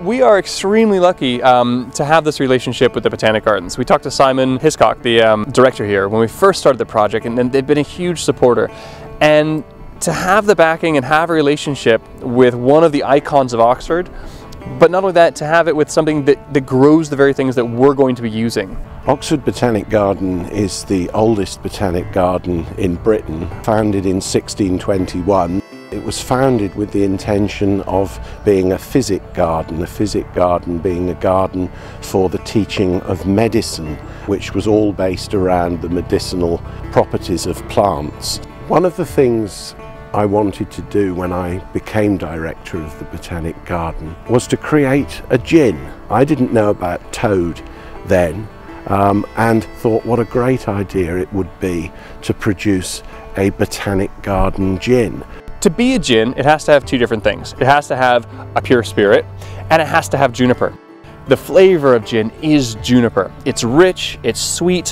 we are extremely lucky to have this relationship with the Botanic Gardens. We talked to Simon Hiscock, the director here, when we first started the project, and they've been a huge supporter. And to have the backing and have a relationship with one of the icons of Oxford, but not only that, to have it with something that grows the very things that we're going to be using. Oxford Botanic Garden is the oldest botanic garden in Britain, founded in 1621. It was founded with the intention of being a physic garden being a garden for the teaching of medicine, which was all based around the medicinal properties of plants. One of the things I wanted to do when I became director of the Botanic Garden was to create a gin. I didn't know about toad then, and thought what a great idea it would be to produce a Botanic Garden gin. To be a gin, it has to have two different things. It has to have a pure spirit, and it has to have juniper. The flavor of gin is juniper. It's rich, it's sweet.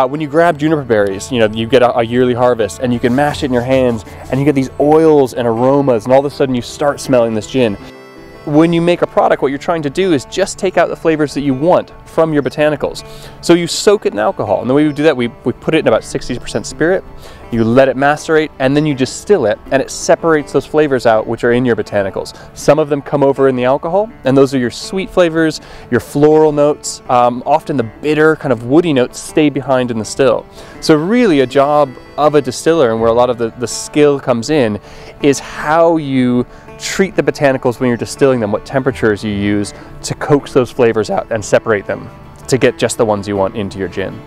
When you grab juniper berries, you know, you get a yearly harvest, and you can mash it in your hands, and you get these oils and aromas, and all of a sudden you start smelling this gin. When you make a product, what you're trying to do is just take out the flavors that you want from your botanicals. So you soak it in alcohol, and the way we do that, we put it in about 60% spirit, you let it macerate, and then you distill it, and it separates those flavors out which are in your botanicals. Some of them come over in the alcohol, and those are your sweet flavors, your floral notes. Often the bitter, kind of woody notes stay behind in the still. So really a job of a distiller, and where a lot of the skill comes in, is how you treat the botanicals when you're distilling them, what temperatures you use to coax those flavors out and separate them to get just the ones you want into your gin.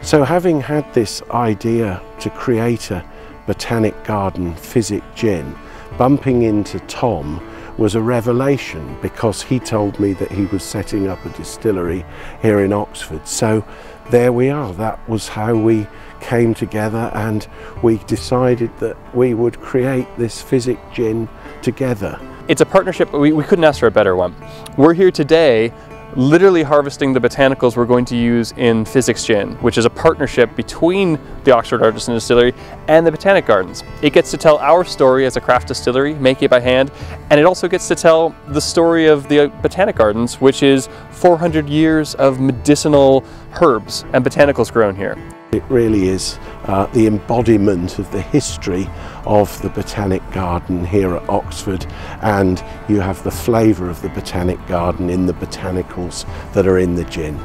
So having had this idea to create a Botanic Garden physic gin, bumping into Tom was a revelation, because he told me that he was setting up a distillery here in Oxford. So there we are, that was how we came together, and we decided that we would create this physic gin together. It's a partnership, we couldn't ask for a better one. We're here today literally harvesting the botanicals we're going to use in Physics Gin, which is a partnership between the Oxford Artisan Distillery and the Botanic Gardens. It gets to tell our story as a craft distillery, making it by hand, and it also gets to tell the story of the Botanic Gardens, which is 400 years of medicinal herbs and botanicals grown here. It really is the embodiment of the history of the Botanic Garden here at Oxford, and you have the flavour of the Botanic Garden in the botanicals that are in the gin.